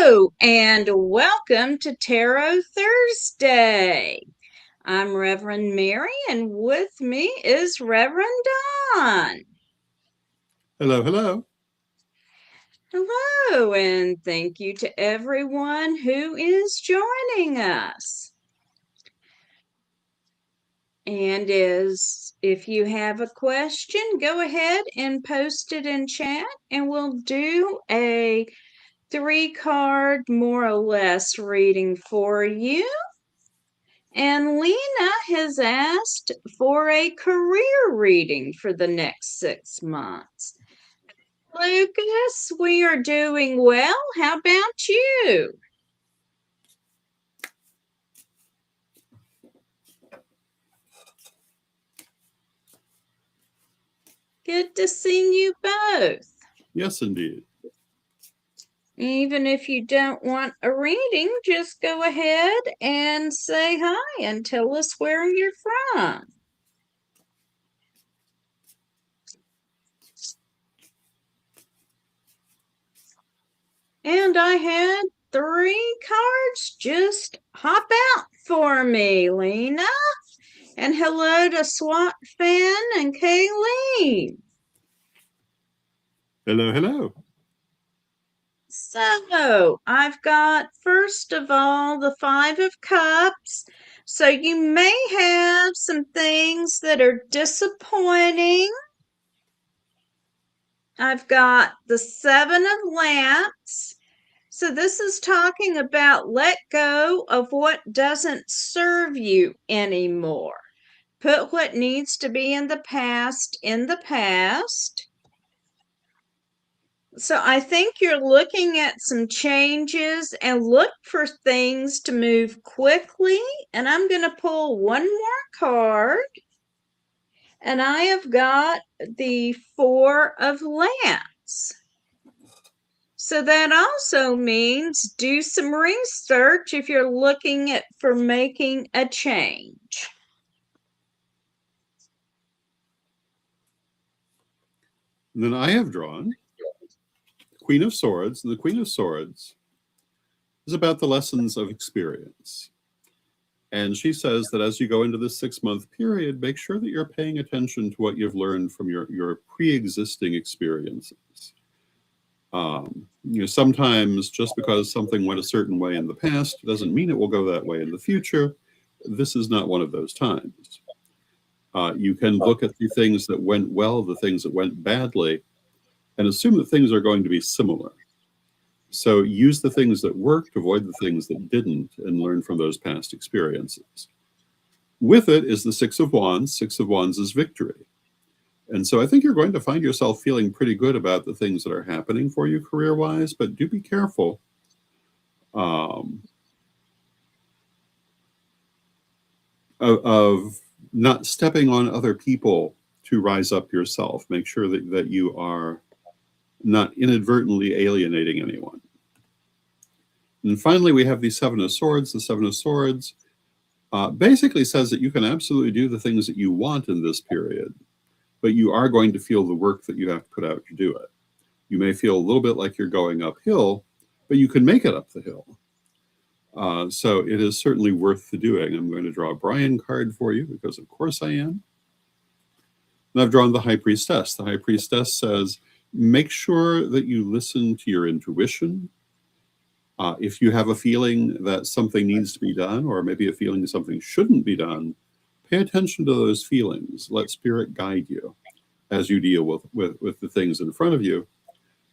Hello and welcome to Tarot Thursday. I'm Reverend Mary and with me is Reverend Don. Hello, hello. Hello and thank you to everyone who is joining us. And if you have a question, go ahead and post it in chat and we'll do a 3-card more or less reading for you. And Lena has asked for a career reading for the next 6 months. Lucas, we are doing well. How about you? Good to see you both. Yes, indeed. Even if you don't want a reading, just go ahead and say hi and tell us where you're from. And I had 3 cards just hop out for me, Lena. And hello to SWAT Fan and Kayleen. Hello, hello. So I've got, first of all, the 5 of Cups. So you may have some things that are disappointing. I've got the 7 of Lamps. So this is talking about let go of what doesn't serve you anymore. Put what needs to be in the past in the past. So I think you're looking at some changes and look for things to move quickly. And I'm going to pull one more card. And I have got the 4 of Lamps. So that also means do some research if you're looking at for making a change. And then I have drawn Queen of Swords, and the Queen of Swords is about the lessons of experience. And she says that as you go into this 6-month period, make sure that you're paying attention to what you've learned from your pre-existing experiences. Sometimes just because something went a certain way in the past doesn't mean it will go that way in the future. This is not one of those times. You can look at the things that went well, the things that went badly, and assume that things are going to be similar. So use the things that worked, avoid the things that didn't, and learn from those past experiences. With it is the 6 of Wands. 6 of Wands is victory. And so I think you're going to find yourself feeling pretty good about the things that are happening for you career-wise, but do be careful. Of not stepping on other people to rise up yourself. Make sure that you are not inadvertently alienating anyone. And finally, we have the 7 of Swords. The 7 of Swords basically says that you can absolutely do the things that you want in this period, but you are going to feel the work that you have to put out to do it. You may feel a little bit like you're going uphill, but you can make it up the hill. So it is certainly worth the doing. I'm going to draw a Brian card for you because of course I am. And I've drawn the High Priestess. The High Priestess says, make sure that you listen to your intuition. If you have a feeling that something needs to be done, or maybe a feeling something shouldn't be done, pay attention to those feelings. Let Spirit guide you as you deal with the things in front of you.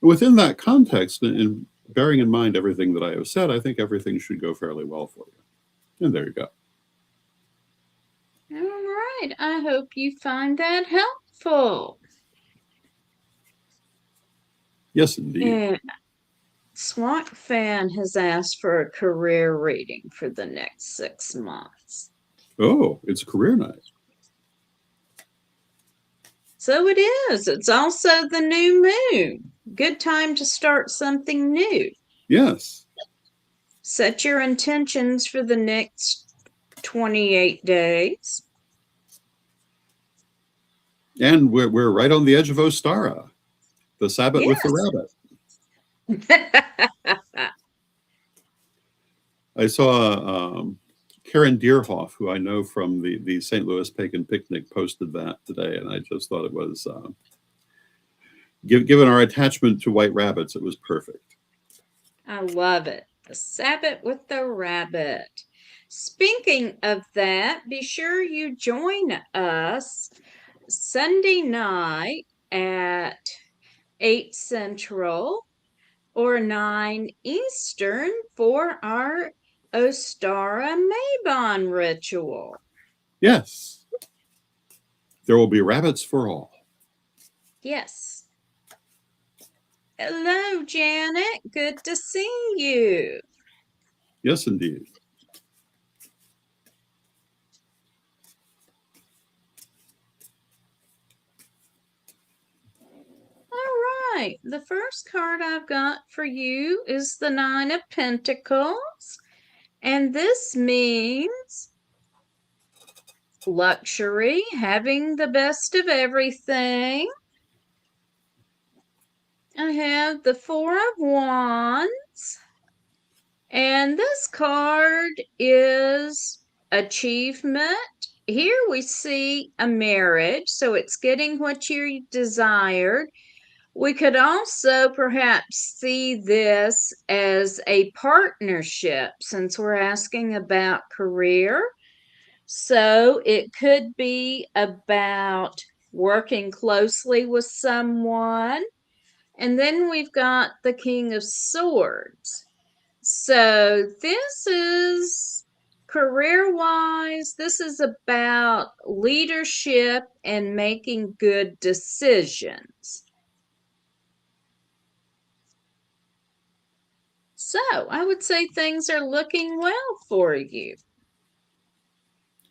Within that context, and bearing in mind everything that I have said, I think everything should go fairly well for you. And there you go. All right. I hope you find that helpful. Yes, indeed. And SWAT Fan has asked for a career reading for the next 6 months. Oh, it's career night. So it is. It's also the new moon. Good time to start something new. Yes. Set your intentions for the next 28 days. And we're right on the edge of Ostara, the Sabbath with the rabbit. I saw Karen Deerhoff, who I know from the St. Louis Pagan Picnic, posted that today, and I just thought it was, given our attachment to white rabbits, it was perfect. I love it. The Sabbath with the rabbit. Speaking of that, be sure you join us Sunday night at 8 Central or 9 Eastern for our Ostara Mabon ritual. Yes. There will be rabbits for all. Yes. Hello, Janet. Good to see you. Yes, indeed. All right. The first card I've got for you is the Nine of Pentacles. And this means luxury, having the best of everything. I have the Four of Wands. And this card is achievement. Here we see a marriage, so it's getting what you desired. We could also perhaps see this as a partnership since we're asking about career. So it could be about working closely with someone. And then we've got the King of Swords. So this is career-wise, this is about leadership and making good decisions. So I would say things are looking well for you.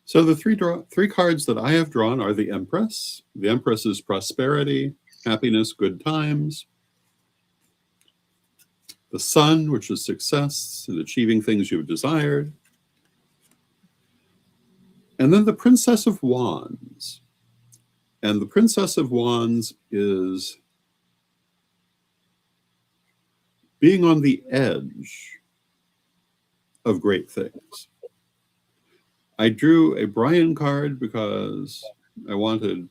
So the three cards that I have drawn are the Empress. The Empress is prosperity, happiness, good times. The Sun, which is success and achieving things you've desired. And then the Princess of Wands. And the Princess of Wands is being on the edge of great things. I drew a Brian card because I wanted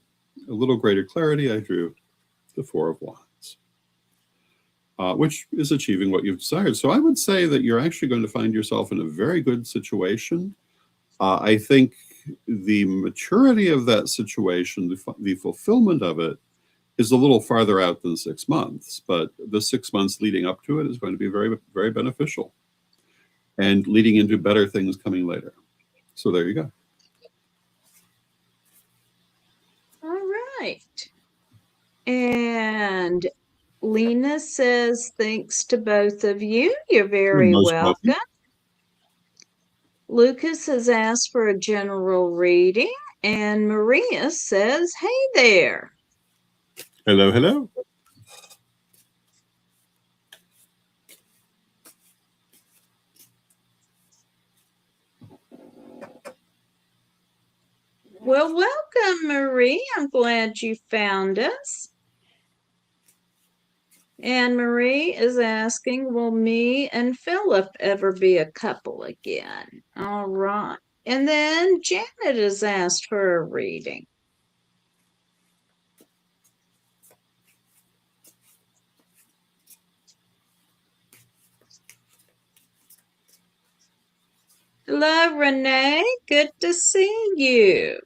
a little greater clarity. I drew the Four of Wands, which is achieving what you've desired. So I would say that you're actually going to find yourself in a very good situation. I think the maturity of that situation, the fulfillment of it, is a little farther out than 6 months, but the 6 months leading up to it is going to be very, very beneficial and leading into better things coming later. So there you go. All right. And Lena says, thanks to both of you. You're very welcome. Lucas has asked for a general reading, and Maria says, hey there. Hello, hello. Well, welcome, Marie. I'm glad you found us. And Marie is asking, will me and Philip ever be a couple again? All right. And then Janet has asked for a reading. Hello, Renee. Good to see you.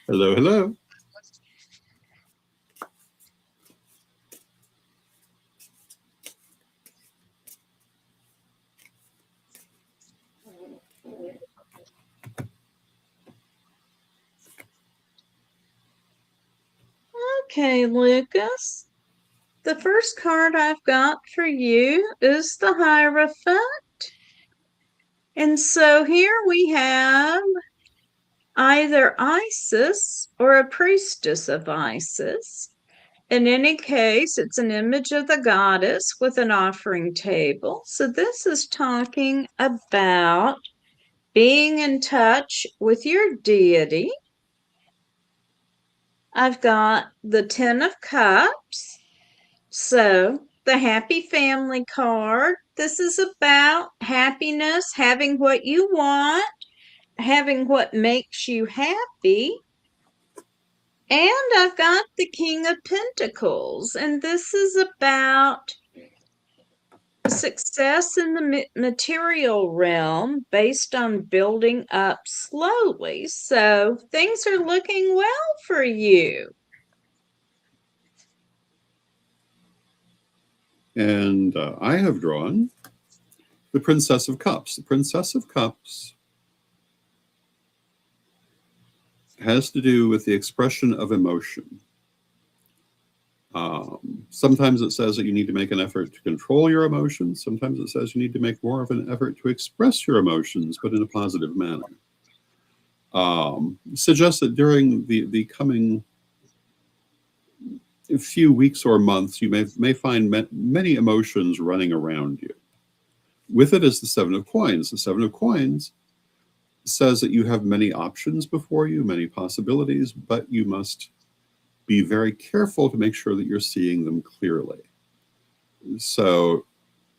Hello, hello. Okay, Lucas. The first card I've got for you is the Hierophant. And so here we have either Isis or a priestess of Isis. In any case, it's an image of the goddess with an offering table. So this is talking about being in touch with your deity. I've got the Ten of Cups. So the Happy Family card. This is about happiness, having what you want, having what makes you happy. And I've got the King of Pentacles, and this is about success in the material realm based on building up slowly. So things are looking well for you. And I have drawn the Princess of Cups. The Princess of Cups has to do with the expression of emotion. Sometimes it says that you need to make an effort to control your emotions. Sometimes it says you need to make more of an effort to express your emotions, but in a positive manner. Suggests that during the coming few weeks or months, you may find many emotions running around you. With it is the Seven of Coins. The Seven of Coins says that you have many options before you, many possibilities, but you must be very careful to make sure that you're seeing them clearly. So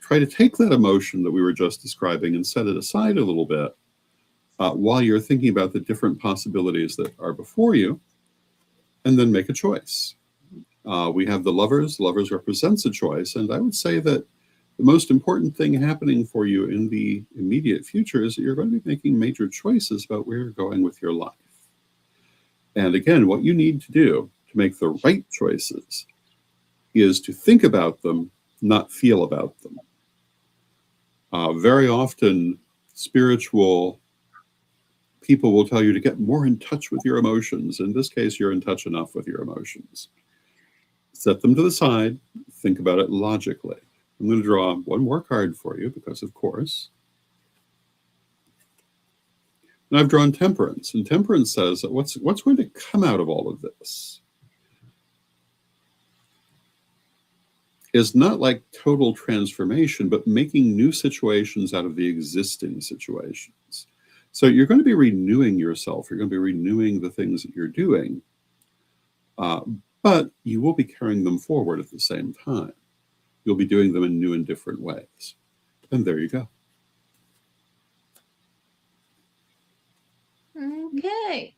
try to take that emotion that we were just describing and set it aside a little bit while you're thinking about the different possibilities that are before you, and then make a choice. We have the Lovers. Lovers represents a choice, and I would say that the most important thing happening for you in the immediate future is that you're going to be making major choices about where you're going with your life. And again, what you need to do to make the right choices is to think about them, not feel about them. Very often, spiritual people will tell you to get more in touch with your emotions. In this case, you're in touch enough with your emotions. Set them to the side, think about it logically. I'm going to draw one more card for you because, of course. And I've drawn Temperance, and Temperance says that what's going to come out of all of this is not like total transformation, but making new situations out of the existing situations. So you're going to be renewing yourself. You're going to be renewing the things that you're doing, but you will be carrying them forward at the same time. You'll be doing them in new and different ways. And there you go. Okay.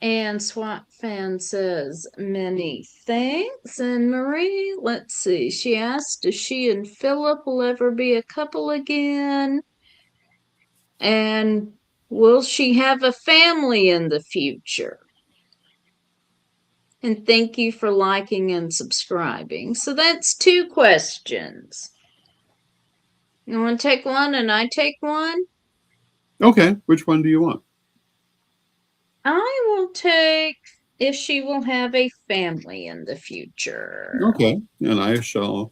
And Swat Fan says, many thanks. And Marie, let's see. She asked if she and Philip will ever be a couple again. And will she have a family in the future? And thank you for liking and subscribing. So that's 2 questions. You want to take one and I take one? Okay, which one do you want? I will take if she will have a family in the future. Okay, and I shall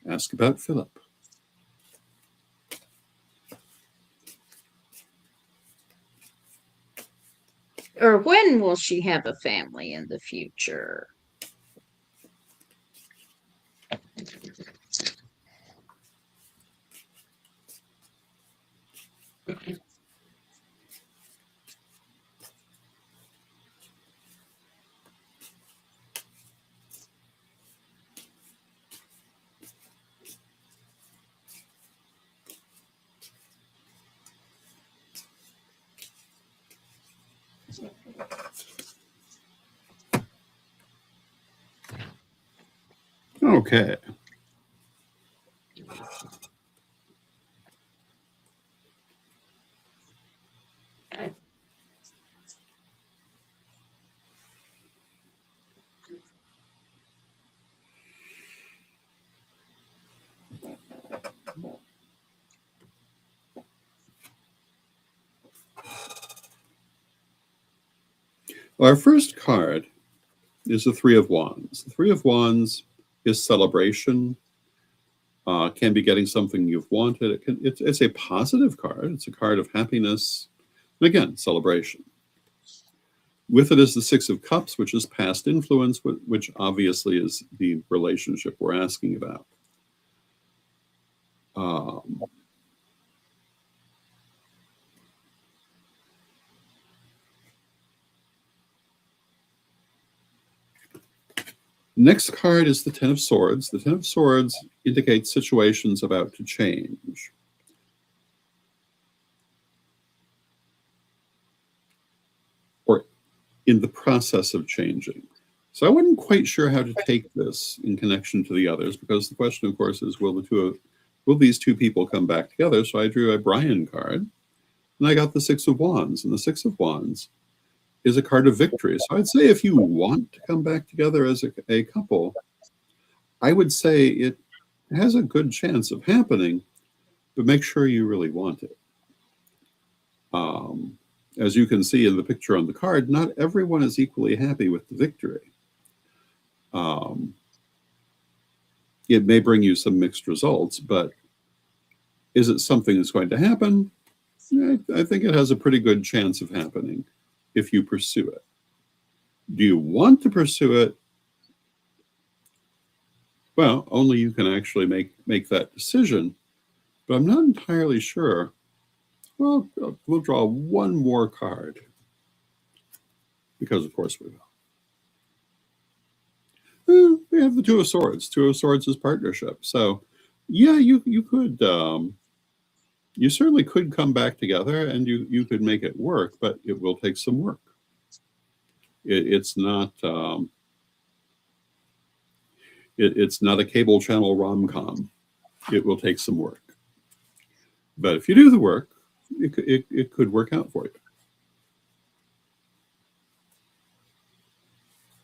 ask about Philip. Or when will she have a family in the future? Okay. Our first card is the Three of Wands. The Three of Wands is celebration. Can be getting something you've wanted. It's a positive card. It's a card of happiness. And again, celebration. With it is the Six of Cups, which is past influence, which obviously is the relationship we're asking about. Next card is the Ten of Swords. The Ten of Swords indicates situations about to change. Or in the process of changing. So I wasn't quite sure how to take this in connection to the others, because the question, of course, is will these two people come back together? So I drew a Brian card, and I got the Six of Wands. And the Six of Wands is a card of victory. So I'd say if you want to come back together as a couple, I would say it has a good chance of happening, but make sure you really want it. As you can see in the picture on the card, not everyone is equally happy with the victory. It may bring you some mixed results, but is it something that's going to happen? I think it has a pretty good chance of happening if you pursue it. Do you want to pursue it? Well, only you can actually make that decision, but I'm not entirely sure. Well, we'll draw one more card, because of course we will. We have the Two of Swords. Two of Swords is partnership. So yeah, you could, you certainly could come back together, and you could make it work, but it will take some work. It's not it's not a cable channel rom-com. It will take some work, but if you do the work, it could work out for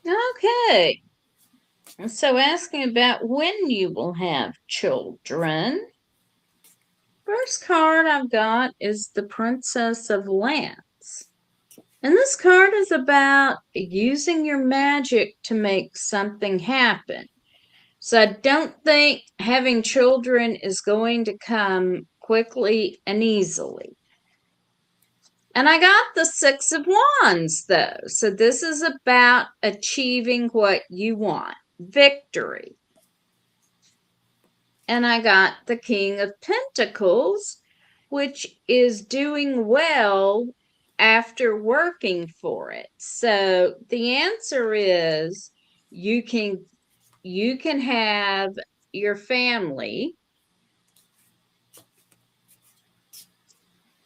you. Okay. So asking about when you will have children. First card I've got is the Princess of Lance. And this card is about using your magic to make something happen. So I don't think having children is going to come quickly and easily. And I got the Six of Wands, though. So this is about achieving what you want, victory. And I got the King of Pentacles, which is doing well after working for it. So the answer is you can have your family,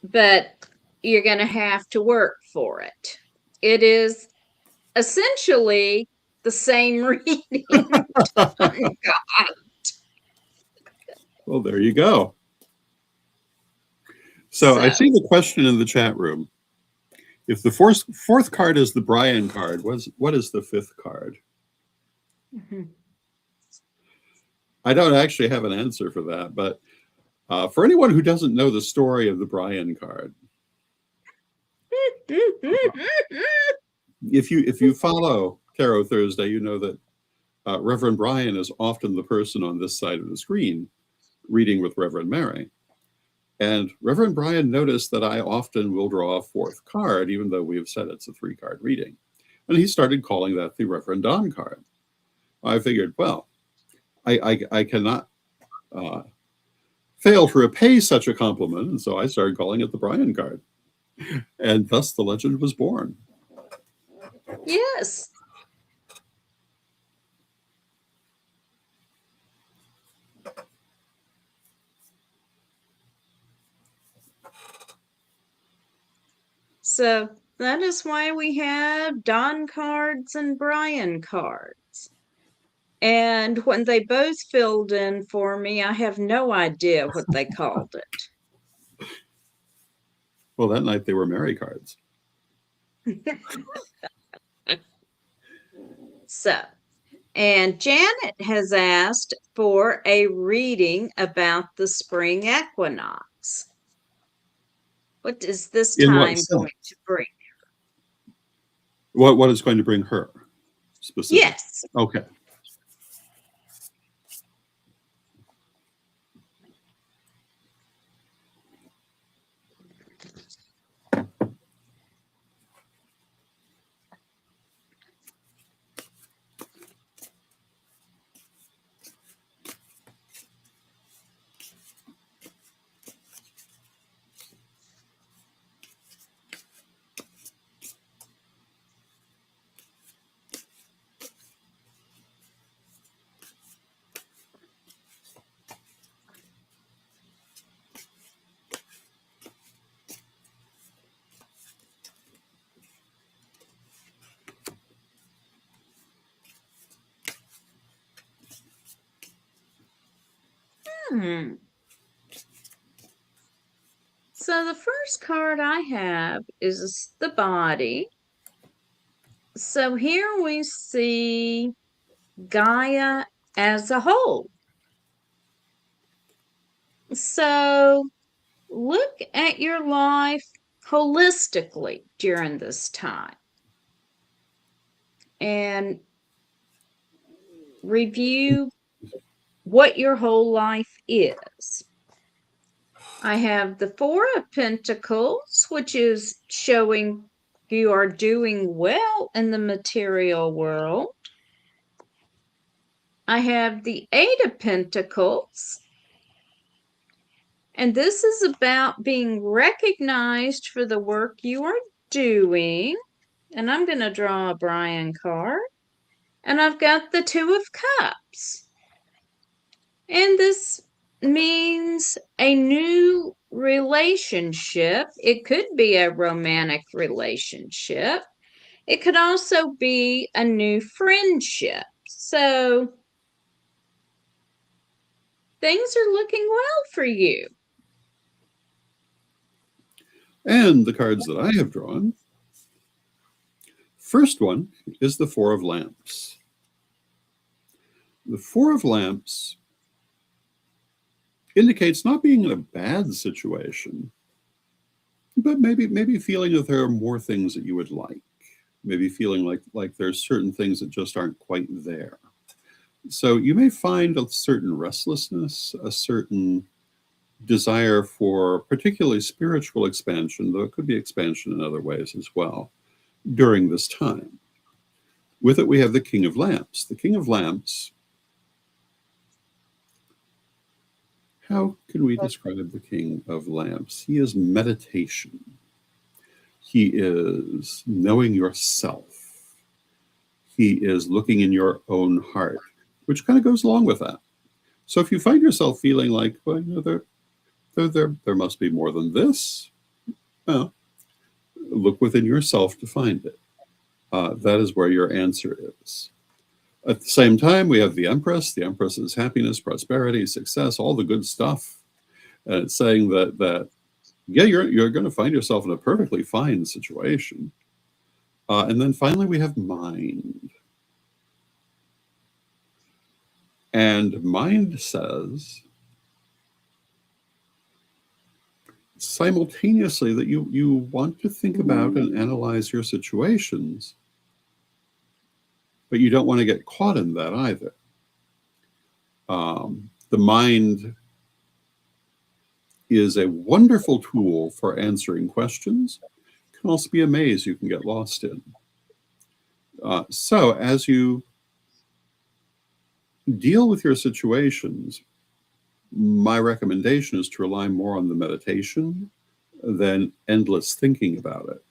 but you're going to have to work it. It is essentially the same reading. Well, there you go. So I see the question in the chat room. If the fourth card is the Brian card, what is the fifth card? Mm-hmm. I don't actually have an answer for that, but for anyone who doesn't know the story of the Brian card, if you follow Tarot Thursday, you know that Reverend Brian is often the person on this side of the screen reading with Reverend Mary. And Reverend Brian noticed that I often will draw a fourth card, even though we have said it's a 3-card reading. And he started calling that the Reverend Don card. I figured, well, I cannot fail to repay such a compliment. And so I started calling it the Brian card. And thus the legend was born. Yes. So that is why we have Don cards and Brian cards. And when they both filled in for me, I have no idea what they called it. Well, that night they were Mary cards. So, and Janet has asked for a reading about the spring equinox. What is this time going to bring? What is going to bring her specifically? Yes. Okay. So the first card I have is the body. So here we see Gaia as a whole. So look at your life holistically during this time and review what your whole life is. I have the Four of Pentacles, which is showing you are doing well in the material world. I have the Eight of Pentacles, and this is about being recognized for the work you are doing. And I'm going to draw a Brian card. And I've got the Two of Cups. And this means a new relationship. It could be a romantic relationship. It could also be a new friendship. So things are looking well for you. And the cards that I have drawn, first one is the Four of Lamps. The Four of Lamps indicates not being in a bad situation, but maybe feeling that there are more things that you would like. Maybe feeling like there's certain things that just aren't quite there. So you may find a certain restlessness, a certain desire for particularly spiritual expansion, though it could be expansion in other ways as well, during this time. With it, we have the King of Lamps. The King of Lamps, how can we describe the King of Lamps? He is meditation. He is knowing yourself. He is looking in your own heart, which kind of goes along with that. So if you find yourself feeling like, well, you know, there must be more than this, well, look within yourself to find it. That is where your answer is. At the same time, we have the Empress. The Empress is happiness, prosperity, success, all the good stuff. And it's saying that yeah, you're going to find yourself in a perfectly fine situation. And then finally, we have mind. And mind says simultaneously that you want to think about and analyze your situations, but you don't want to get caught in that either. The mind is a wonderful tool for answering questions. It can also be a maze you can get lost in. So as you deal with your situations, my recommendation is to rely more on the meditation than endless thinking about it,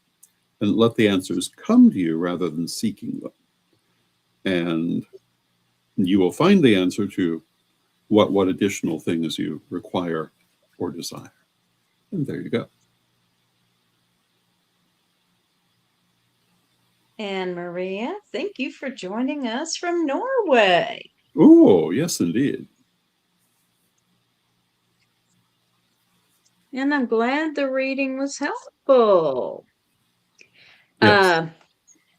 and let the answers come to you rather than seeking them. And you will find the answer to what additional things you require or desire. And there you go. And Maria, thank you for joining us from Norway. Oh, yes, indeed. And I'm glad the reading was helpful. Yes.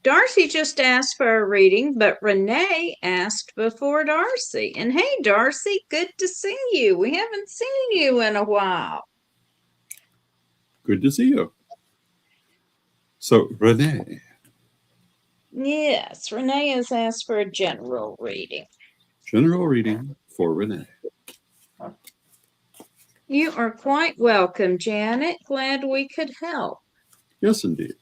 Darcy just asked for a reading, but Renee asked before Darcy. And hey, Darcy, good to see you. We haven't seen you in a while. Good to see you. So, Renee. Yes, Renee has asked for a general reading. General reading for Renee. You are quite welcome, Janet. Glad we could help. Yes, indeed.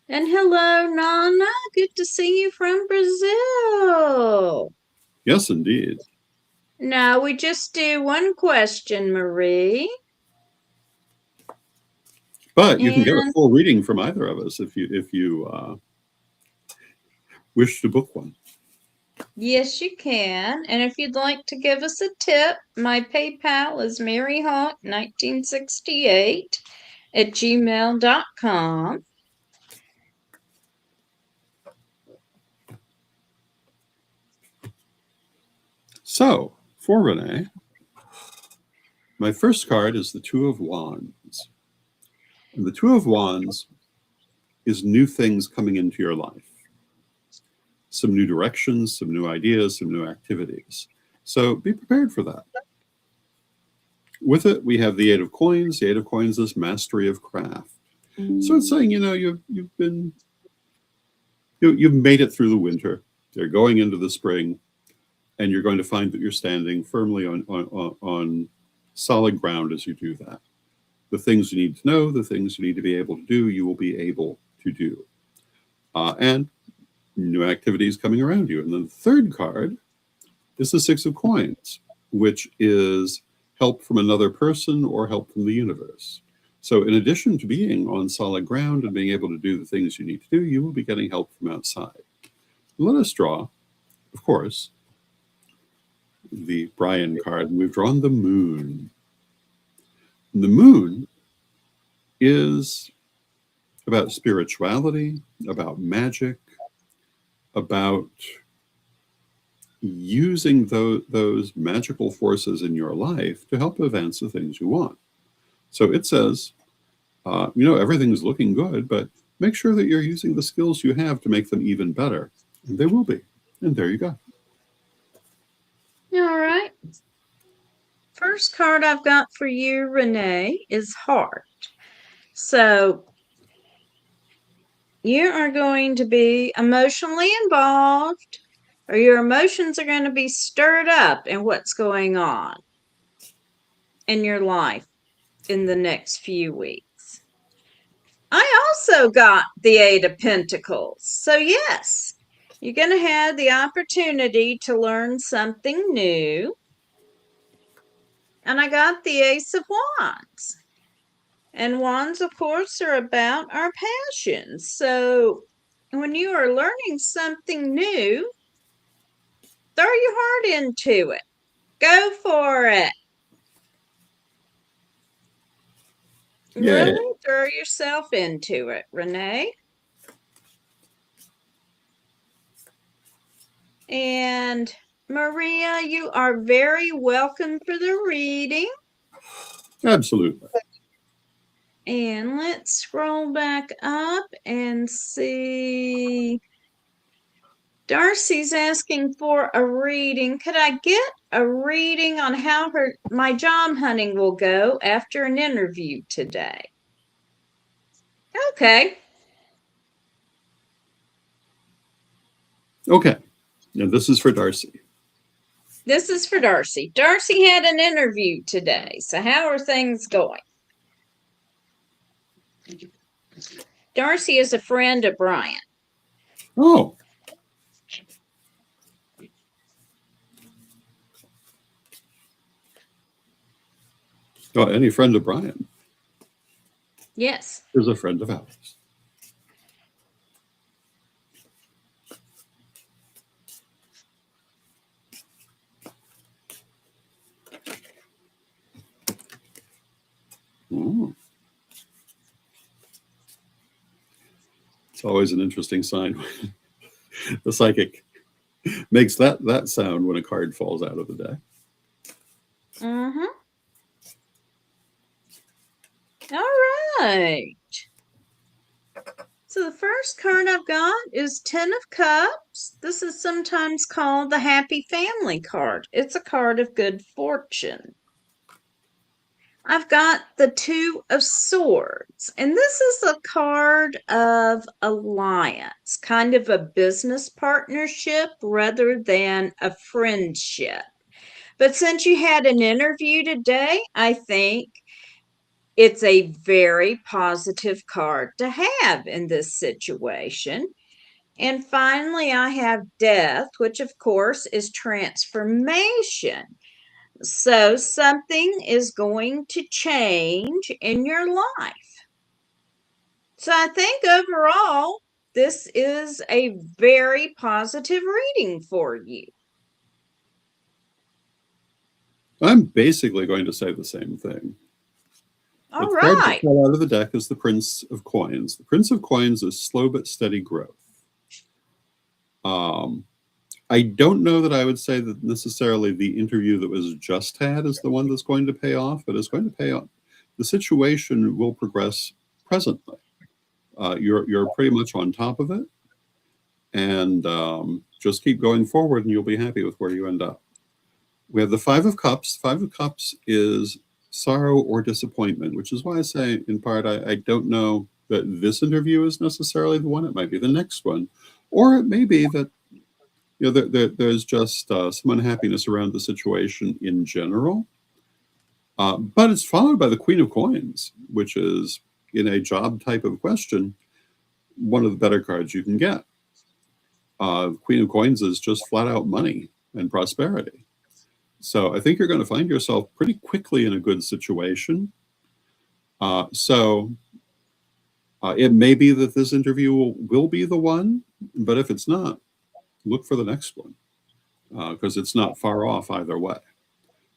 And hello, Nana. Good to see you from Brazil. Yes, indeed. Now we just do one question, Marie. But you can get a full reading from either of us if you wish to book one. Yes, you can. And if you'd like to give us a tip, my PayPal is maryhawk1968@gmail.com. So, for Renee, my first card is the Two of Wands. And the Two of Wands is new things coming into your life. Some new directions, some new ideas, some new activities. So be prepared for that. With it, we have the Eight of Coins. The Eight of Coins is mastery of craft. So it's saying, you've made it through the winter. You're going into the spring, and you're going to find that you're standing firmly on solid ground as you do that. The things you need to know, the things you need to be able to do, you will be able to do. And new activities coming around you. And then the third card is the Six of Coins, which is help from another person or help from the universe. So in addition to being on solid ground and being able to do the things you need to do, you will be getting help from outside. Let us draw, of course, the Brian card, and we've drawn the Moon. And the Moon is about spirituality, about magic, about using those magical forces in your life to help advance the things you want. So it says, everything's looking good, but make sure that you're using the skills you have to make them even better. And they will be. And there you go. All right. First card I've got for you, Renee, is Heart. So you are going to be emotionally involved, or your emotions are going to be stirred up in what's going on in your life in the next few weeks. I also got the Eight of Pentacles. So yes, you're going to have the opportunity to learn something new. And I got the Ace of Wands. And wands, of course, are about our passions. So when you are learning something new, throw your heart into it. Go for it. Yay. Really throw yourself into it, Renee. And Maria, you are very welcome for the reading. Absolutely. And let's scroll back up and see. Darcy's asking for a reading. Could I get a reading on how my job hunting will go after an interview today? Okay. Okay. And this is for Darcy. This is for Darcy. Darcy had an interview today. So how are things going? Darcy is a friend of Brian. Oh. Oh, any friend of Brian Yes. is a friend of ours. Oh. It's always an interesting sign when the psychic makes that sound when a card falls out of the deck. Mm-hmm. All right. So the first card I've got is Ten of Cups. This is sometimes called the Happy Family card. It's a card of good fortune. I've got the Two of Swords, and this is a card of alliance, kind of a business partnership rather than a friendship. But since you had an interview today, I think it's a very positive card to have in this situation. And finally, I have Death, which of course is transformation. So something is going to change in your life. So I think overall, this is a very positive reading for you. I'm basically going to say the same thing. All the card that right. fell out of the deck is the Prince of Coins. The Prince of Coins is slow but steady growth. I don't know that I would say that necessarily the interview that was just had is the one that's going to pay off, but it's going to pay off. The situation will progress presently. You're pretty much on top of it, and just keep going forward, and you'll be happy with where you end up. We have the Five of Cups. Five of Cups is sorrow or disappointment, which is why I say, in part, I don't know that this interview is necessarily the one. It might be the next one, or it may be that there's just some unhappiness around the situation in general. But it's followed by the Queen of Coins, which is, in a job type of question, one of the better cards you can get. Queen of Coins is just flat out money and prosperity. So I think you're going to find yourself pretty quickly in a good situation. So it may be that this interview will be the one, but if it's not, look for the next one, because it's not far off either way.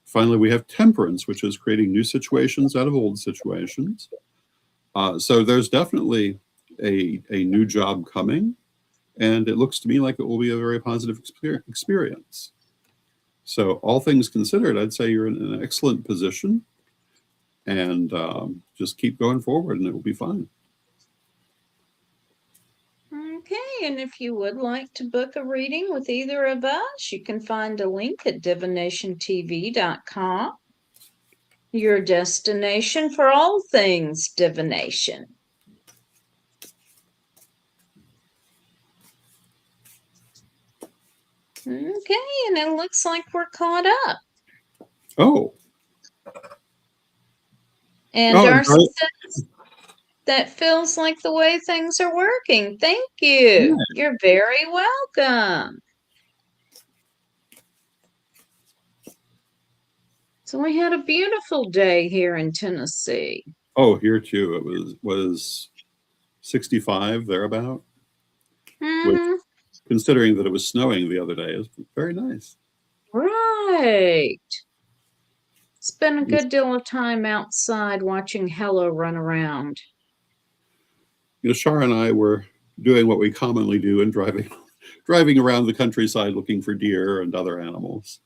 Finally, we have Temperance, which is creating new situations out of old situations. So there's definitely a new job coming, and it looks to me like it will be a very positive experience. So all things considered, I'd say you're in an excellent position, and just keep going forward and it will be fine. Okay, and if you would like to book a reading with either of us, you can find a link at divinationtv.com, your destination for all things divination. Okay, and it looks like we're caught up. Oh. And Darcy says, that feels like the way things are working. Thank you. Yeah. You're very welcome. So we had a beautiful day here in Tennessee. Oh, here too. It was 65 thereabout. Which, considering that it was snowing the other day, is very nice. Right. Spent a good deal of time outside watching Hello run around. Shar and I were doing what we commonly do and driving around the countryside looking for deer and other animals.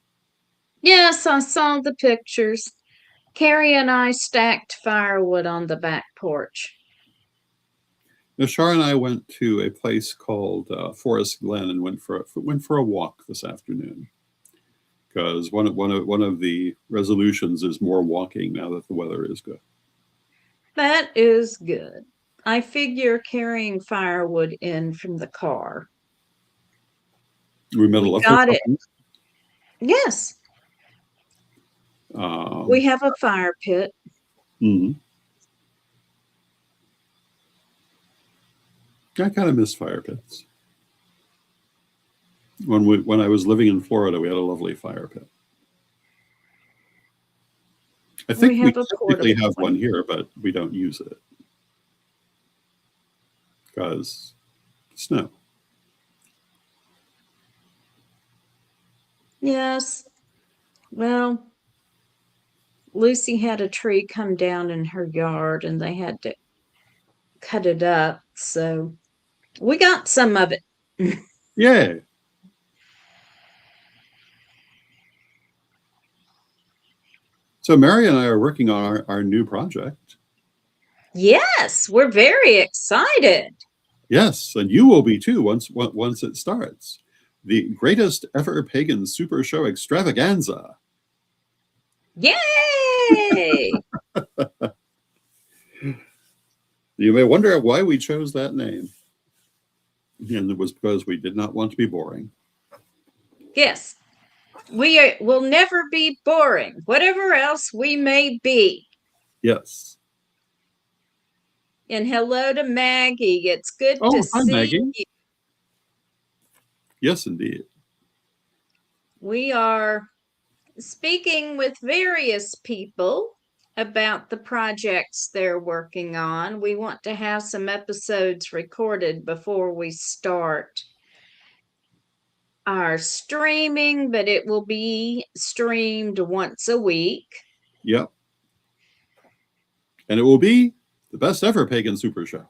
Yes, I saw the pictures. Carrie and I stacked firewood on the back porch. Shar and I went to a place called Forest Glen and went for a walk this afternoon, because one of the resolutions is more walking now that the weather is good. That is good. I figure carrying firewood in from the car. We got it. Yes. We have a fire pit. Mm-hmm. I kind of miss fire pits. When I was living in Florida, we had a lovely fire pit. I think we typically have one here, but we don't use it because snow. Yes. Well, Lucy had a tree come down in her yard and they had to cut it up. So we got some of it. Yay. So Mary and I are working on our new project. Yes, we're very excited. Yes, and you will be too once it starts. The greatest ever pagan super show extravaganza. Yay! You may wonder why we chose that name. And it was because we did not want to be boring. Yes. We will never be boring, whatever else we may be. Yes. And hello to Maggie. It's good to hi, see Maggie. you. Yes, indeed. We are speaking with various people about the projects they're working on. We want to have some episodes recorded before we start our streaming, but it will be streamed once a week. Yep. And it will be the best ever pagan super show.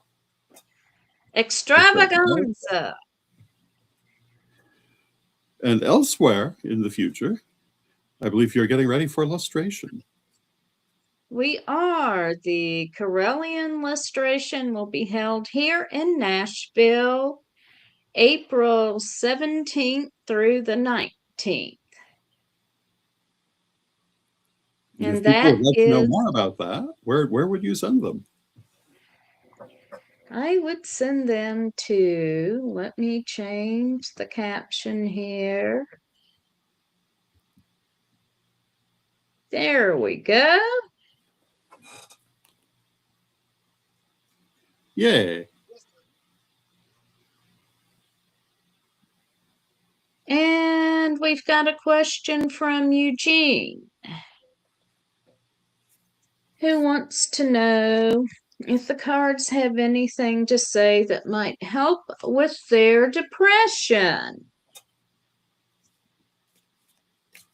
Extravaganza. And elsewhere in the future, I believe you're getting ready for lustration. We are. The Corellian lustration will be held here in Nashville, April 17th through the 19th. And if And people that would like to know is, more about that, where would you send them? I would send them to, let me change the caption here. There we go. Yay. And we've got a question from Eugene, who wants to know if the cards have anything to say that might help with their depression.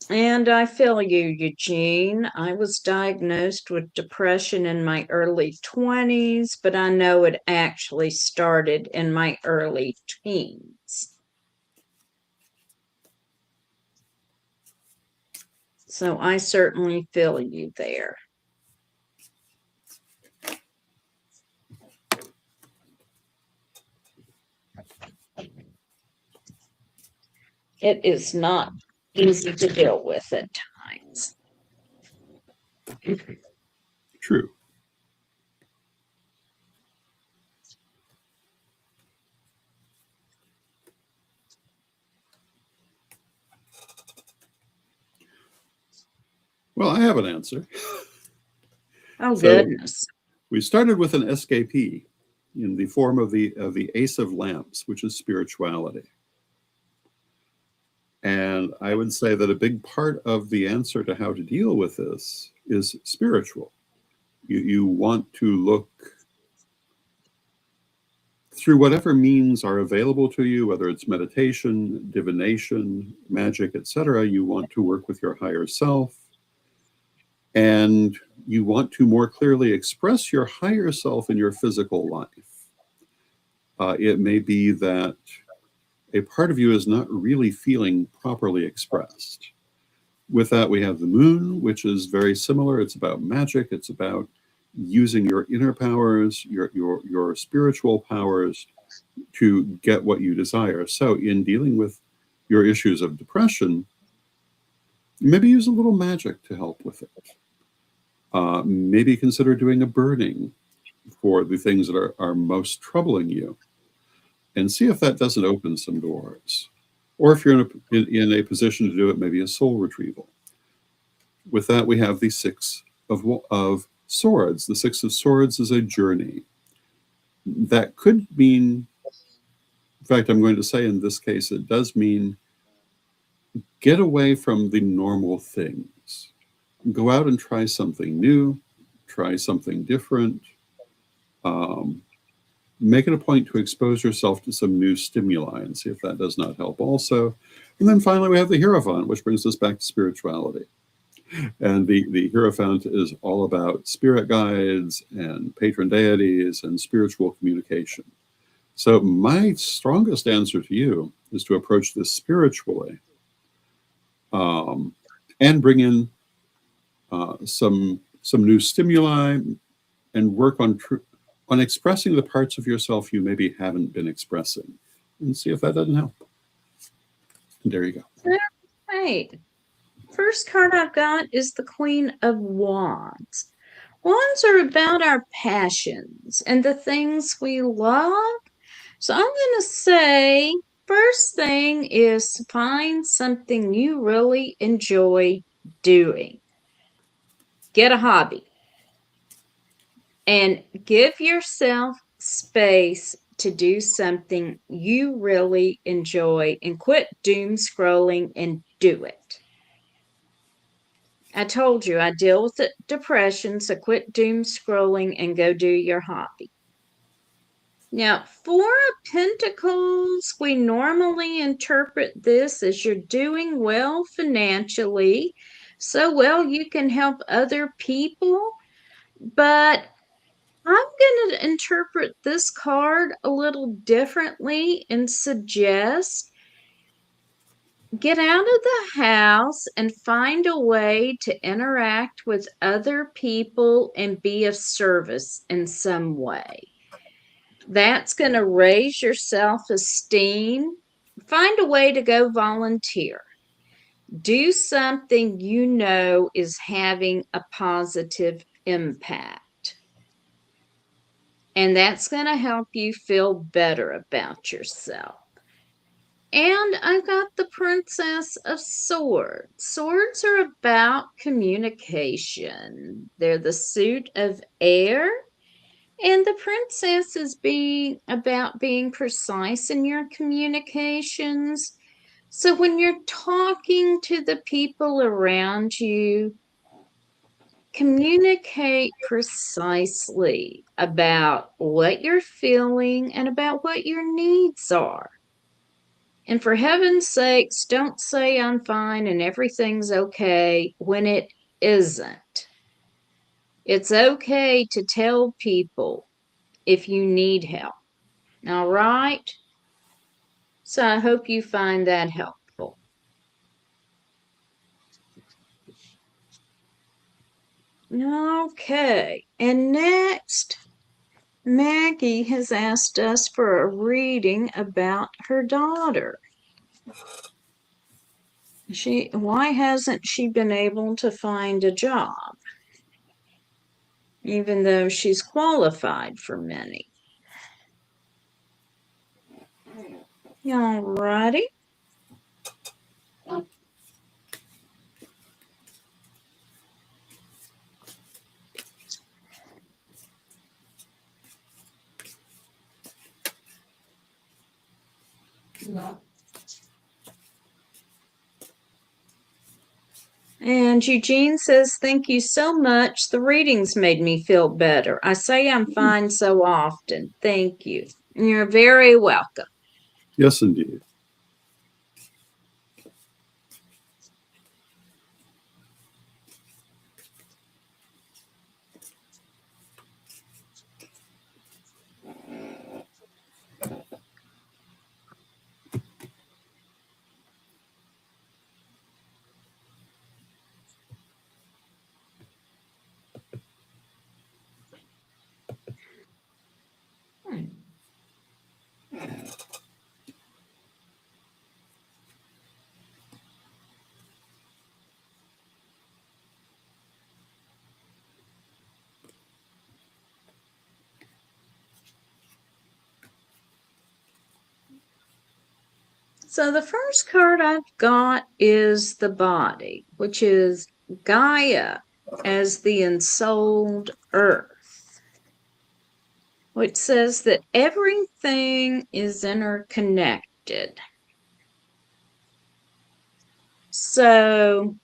And I feel you, Eugene. I was diagnosed with depression in my early 20s, but I know it actually started in my early teens. So I certainly feel you there. It is not easy to deal with at times. True. Well, I have an answer. Oh, So, goodness. we started with an SKP in the form of the Ace of Lamps, which is spirituality. And I would say that a big part of the answer to how to deal with this is spiritual. You want to look through whatever means are available to you, whether it's meditation, divination, magic, etc. You want to work with your higher self, and you want to more clearly express your higher self in your physical life. It may be that a part of you is not really feeling properly expressed. With that, we have the moon, which is very similar. It's about magic. It's about using your inner powers, your spiritual powers to get what you desire. So in dealing with your issues of depression, maybe use a little magic to help with it. Maybe consider doing a burning for the things that are most troubling you, and see if that doesn't open some doors. Or if you're in a position to do it, maybe a soul retrieval. With that, we have the Six of Swords. The Six of Swords is a journey. That could mean, in fact, I'm going to say in this case, it does mean get away from the normal things. Go out and try something new, try something different. Make it a point to expose yourself to some new stimuli and see if that does not help also. And then finally, we have the Hierophant, which brings us back to spirituality. And the Hierophant is all about spirit guides and patron deities and spiritual communication. So my strongest answer to you is to approach this spiritually, and bring in some new stimuli and work on expressing the parts of yourself you maybe haven't been expressing, and see if that doesn't help. And there you go. All right. First card I've got is the Queen of Wands. Wands are about our passions and the things we love. So I'm going to say, first thing is to find something you really enjoy doing. Get a hobby and give yourself space to do something you really enjoy, and quit doom scrolling and do it. I told you I deal with depression, so quit doom scrolling and go do your hobby. Now, Four of Pentacles, we normally interpret this as you're doing well financially, so well you can help other people, but I'm going to interpret this card a little differently and suggest get out of the house and find a way to interact with other people and be of service in some way. That's going to raise your self-esteem. Find a way to go volunteer. Do something you know is having a positive impact. And that's going to help you feel better about yourself. And I've got the Princess of Swords. Swords are about communication. They're the suit of air. And the princess is about being precise in your communications. So when you're talking to the people around you, communicate precisely about what you're feeling and about what your needs are. And for heaven's sakes, don't say I'm fine and everything's okay when it isn't. It's okay to tell people if you need help. All right? So I hope you find that helpful. Okay, and next, Maggie has asked us for a reading about her daughter. Why hasn't she been able to find a job, even though she's qualified for many? All righty. And Eugene says, thank you so much. The readings made me feel better. I say I'm fine so often. Thank you. You're very welcome. Yes, indeed. So the first card I've got is the body, which is Gaia as the ensouled earth, which says that everything is interconnected. So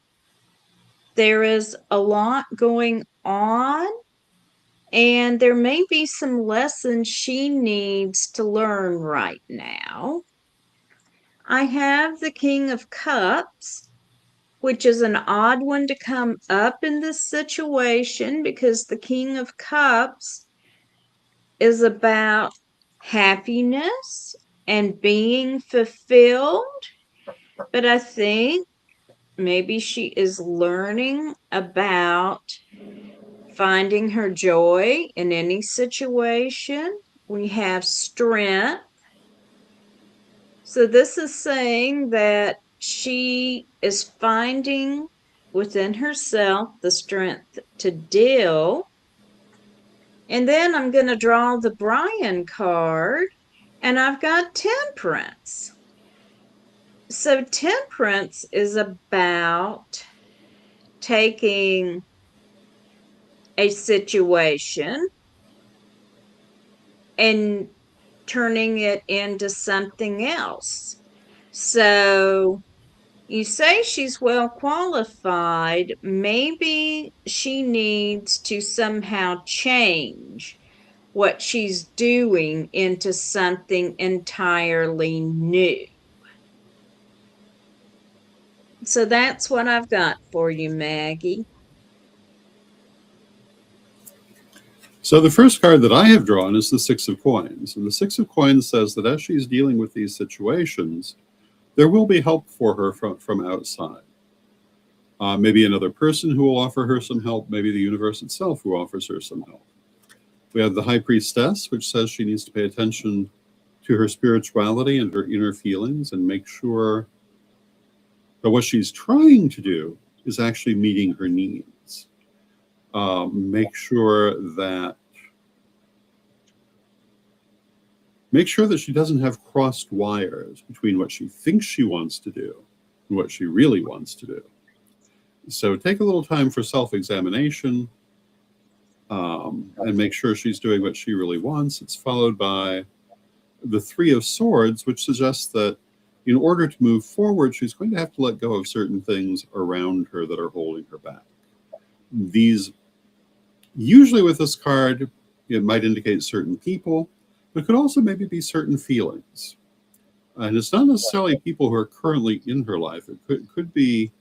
there is a lot going on, and there may be some lessons she needs to learn right now. I have the King of Cups, which is an odd one to come up in this situation because the King of Cups is about happiness and being fulfilled. But I think maybe she is learning about finding her joy in any situation. We have strength. So this is saying that she is finding within herself the strength to deal. And then I'm going to draw the Brian card, and I've got Temperance. So Temperance is about taking a situation and turning it into something else. So you say she's well qualified. Maybe she needs to somehow change what she's doing into something entirely new. So that's what I've got for you, Maggie. So the first card that I have drawn is the Six of Coins. And the Six of Coins says that as she's dealing with these situations, there will be help for her from outside. Maybe another person who will offer her some help, maybe the universe itself who offers her some help. We have the High Priestess, which says she needs to pay attention to her spirituality and her inner feelings and make sure that what she's trying to do is actually meeting her needs. Make sure that she doesn't have crossed wires between what she thinks she wants to do and what she really wants to do. So take a little time for self-examination, and make sure she's doing what she really wants. It's followed by the Three of Swords, which suggests that in order to move forward, she's going to have to let go of certain things around her that are holding her back. These, usually with this card, it might indicate certain people, but it could also maybe be certain feelings. And it's not necessarily people who are currently in her life. It could be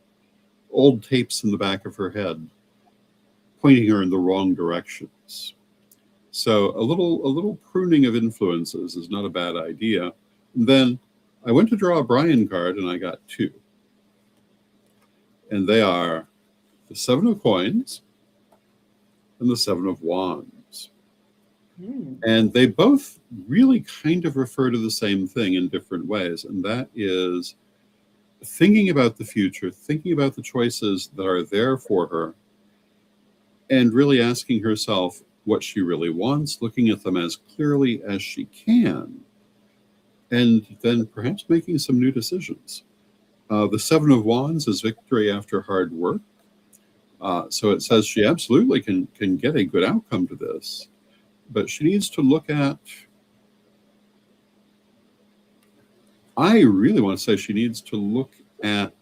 old tapes in the back of her head pointing her in the wrong directions. So a little pruning of influences is not a bad idea. And then I went to draw a Brian card and I got two. And they are the Seven of Coins and the Seven of Wands. And they both really kind of refer to the same thing in different ways. And that is thinking about the future, thinking about the choices that are there for her, and really asking herself what she really wants, looking at them as clearly as she can, and then perhaps making some new decisions. The Seven of Wands is victory after hard work. So it says she absolutely can get a good outcome to this, but she needs to look at, I really want to say she needs to look at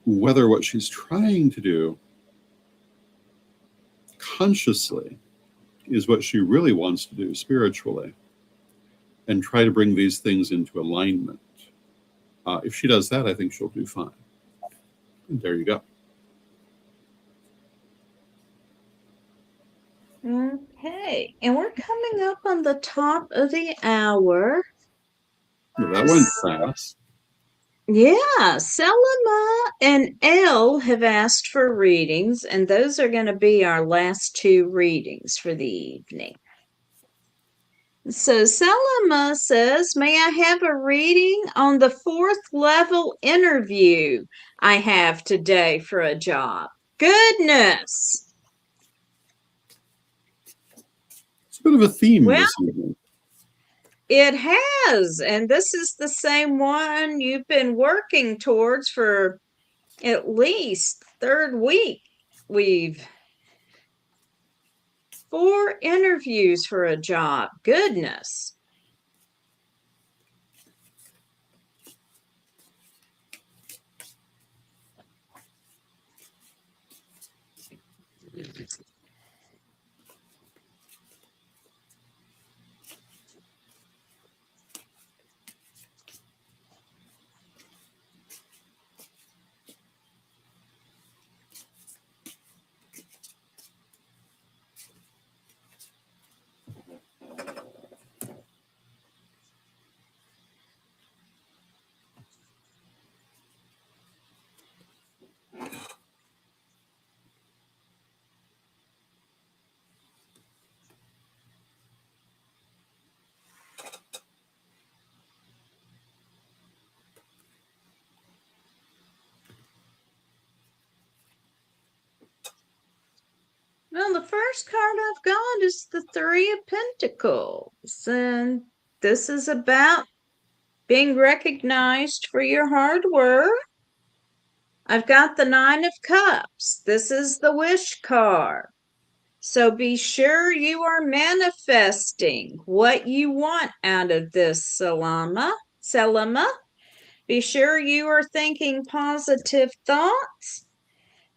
whether what she's trying to do consciously is what she really wants to do spiritually, and try to bring these things into alignment. If she does that, I think she'll do fine. And there you go. Okay, and we're coming up on the top of the hour. Well, that went fast. Yeah, Selma and Elle have asked for readings, and those are going to be our last two readings for the evening. So Selma says, may I have a reading on the 4th level interview I have today for a job? Goodness. It's a bit of a theme Well, this evening. It has, and this is the same one you've been working towards for at least third week. We've 4 interviews for a job. Goodness. Well, the first card I've got is the 3 of Pentacles, and this is about being recognized for your hard work. I've got the 9 of Cups. This is the wish card. So be sure you are manifesting what you want out of this, Selma. Be sure you are thinking positive thoughts.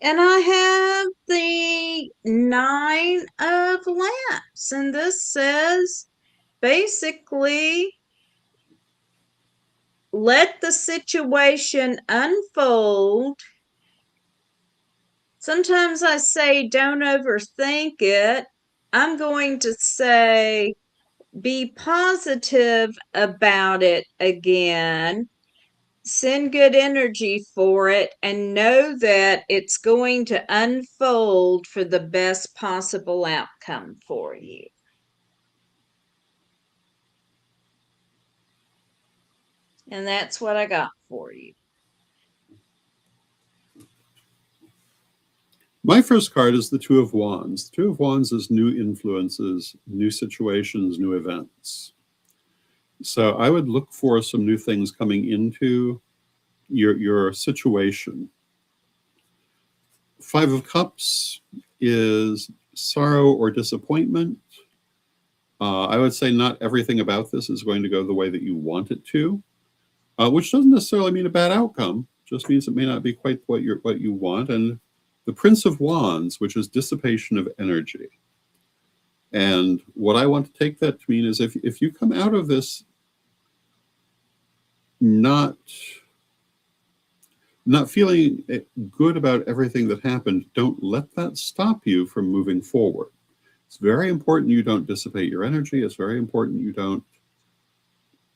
And I have the 9 of Lamps, and this says basically let the situation unfold. Sometimes I say don't overthink it. I'm going to say be positive about it again send good energy for it and know that it's going to unfold for the best possible outcome for you. And that's what I got for you. My first card is the Two of Wands. The Two of Wands is new influences, new situations, new events. So I would look for some new things coming into your situation. Five of Cups is sorrow or disappointment. I would say not everything about this is going to go the way that you want it to, which doesn't necessarily mean a bad outcome. Just means it may not be quite what you want. And the Prince of Wands, which is dissipation of energy. And what I want to take that to mean is if you come out of this not feeling good about everything that happened, don't let that stop you from moving forward. It's very important you don't dissipate your energy. It's very important you don't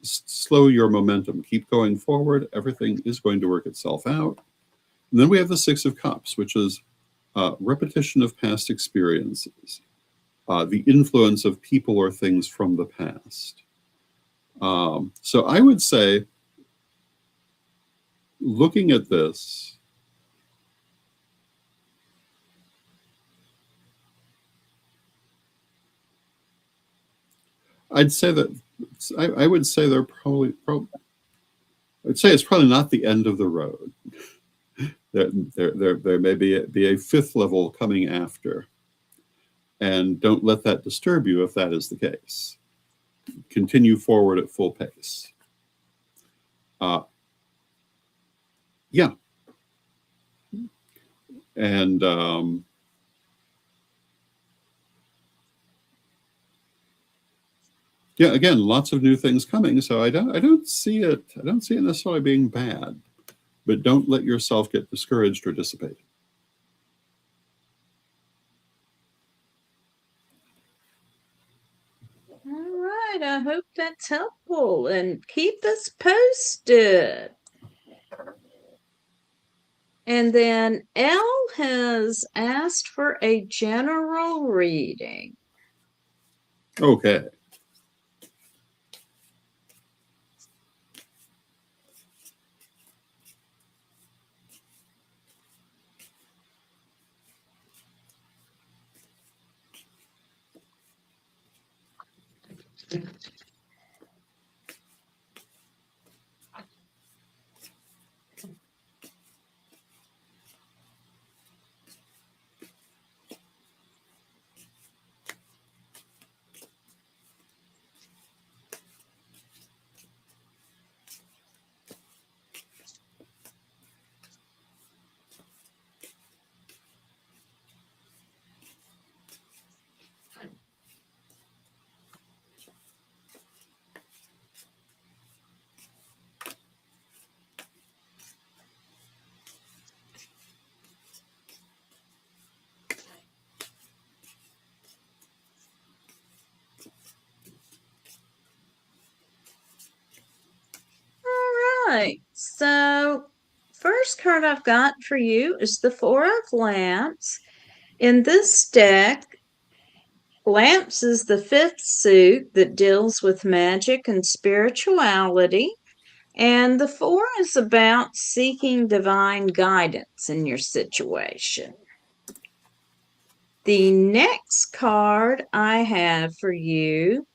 slow your momentum. Keep going forward. Everything is going to work itself out. And then we have the Six of Cups, which is repetition of past experiences, the influence of people or things from the past. So I would say, looking at this, I'd say that I would say they're probably I'd say it's probably not the end of the road. There may be a fifth level coming after, and don't let that disturb you if that is the case. Continue forward at full pace. Yeah. And yeah, again, lots of new things coming. So I don't see it necessarily being bad, but don't let yourself get discouraged or dissipate. All right, I hope that's helpful, and keep us posted. And then Elle has asked for a general reading. Okay. All right, so first card I've got for you is the Four of Lamps. In this deck, Lamps is the fifth suit that deals with magic and spirituality. And the four is about seeking divine guidance in your situation. The next card I have for you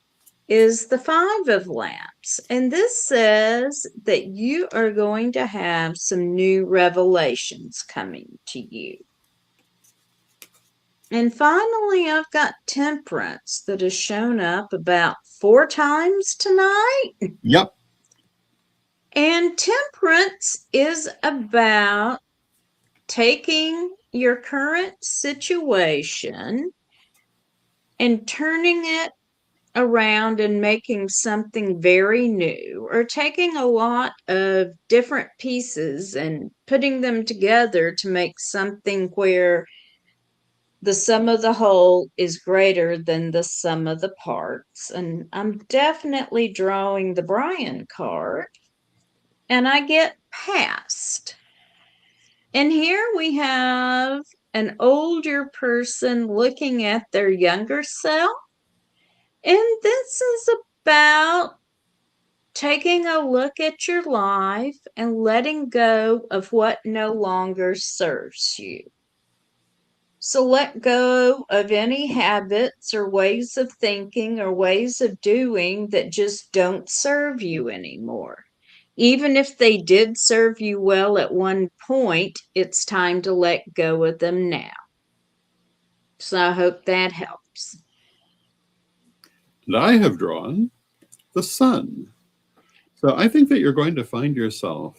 is the Five of Lamps. And this says that you are going to have some new revelations coming to you. And finally, I've got Temperance that has shown up about 4 times tonight. Yep. And Temperance is about taking your current situation and turning it around and making something very new, or taking a lot of different pieces and putting them together to make something where the sum of the whole is greater than the sum of the parts. And I'm definitely drawing the Brian card, and I get past. And here we have an older person looking at their younger self. And this is about taking a look at your life and letting go of what no longer serves you. So let go of any habits or ways of thinking or ways of doing that just don't serve you anymore. Even if they did serve you well at one point, it's time to let go of them now. So I hope that helps. And I have drawn the sun. So I think that you're going to find yourself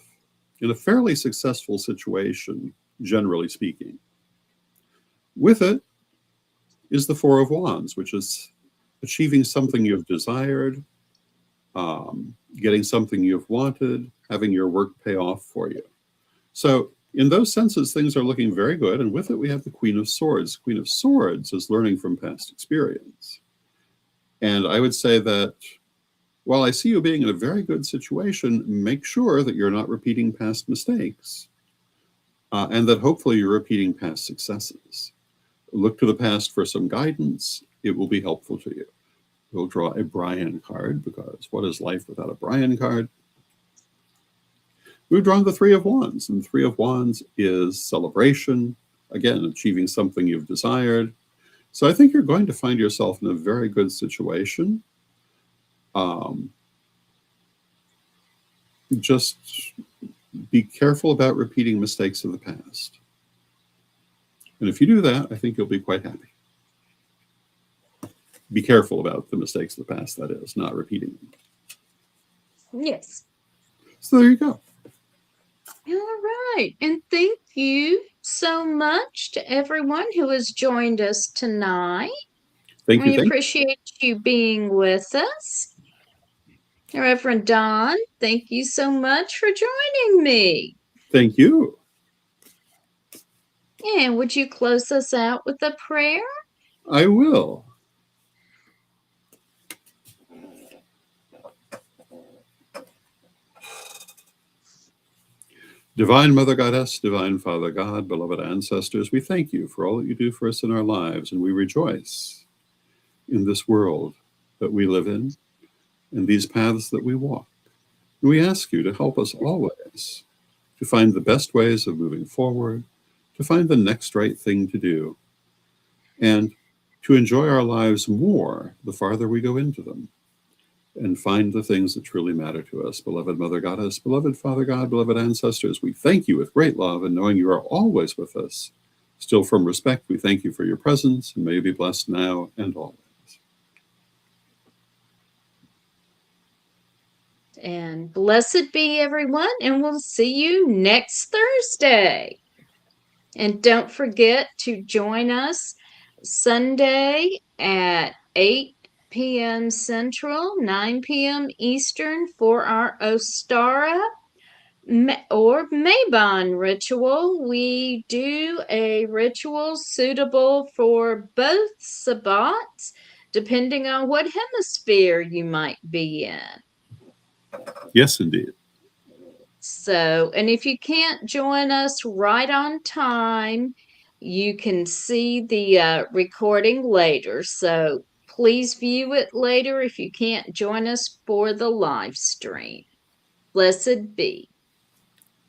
in a fairly successful situation, generally speaking. With it is the Four of Wands, which is achieving something you've desired, getting something you've wanted, having your work pay off for you. So in those senses, things are looking very good. And with it, we have the Queen of Swords. Queen of Swords is learning from past experience. And I would say that while I see you being in a very good situation, make sure that you're not repeating past mistakes and that hopefully you're repeating past successes. Look to the past for some guidance. It will be helpful to you. We'll draw a Brian card because what is life without a Brian card? We've drawn the Three of Wands, and the Three of Wands is celebration, again, achieving something you've desired. So I think you're going to find yourself in a very good situation. Just be careful about repeating mistakes of the past. And if you do that, I think you'll be quite happy. Be careful about the mistakes of the past, that is, not repeating them. Yes. So there you go. All right. And thank you so much to everyone who has joined us tonight. Thank you. We appreciate you being with us. Reverend Don, thank you so much for joining me. Thank you. And would you close us out with a prayer? I will. Divine Mother Goddess, Divine Father God, beloved ancestors, we thank you for all that you do for us in our lives, and we rejoice in this world that we live in and these paths that we walk. And we ask you to help us always to find the best ways of moving forward, to find the next right thing to do, and to enjoy our lives more the farther we go into them, and find the things that truly matter to us. Beloved Mother Goddess, beloved Father God, beloved ancestors, we thank you with great love, and knowing you are always with us. Still from respect, we thank you for your presence, and may you be blessed now and always. And blessed be everyone, and we'll see you next Thursday. And don't forget to join us Sunday at 8 p.m. Central, 9 p.m. Eastern for our Ostara or Mabon ritual. We do a ritual suitable for both Sabbats, depending on what hemisphere you might be in. Yes, indeed. So, and if you can't join us right on time, you can see the recording later. So please view it later if you can't join us for the live stream. Blessed be.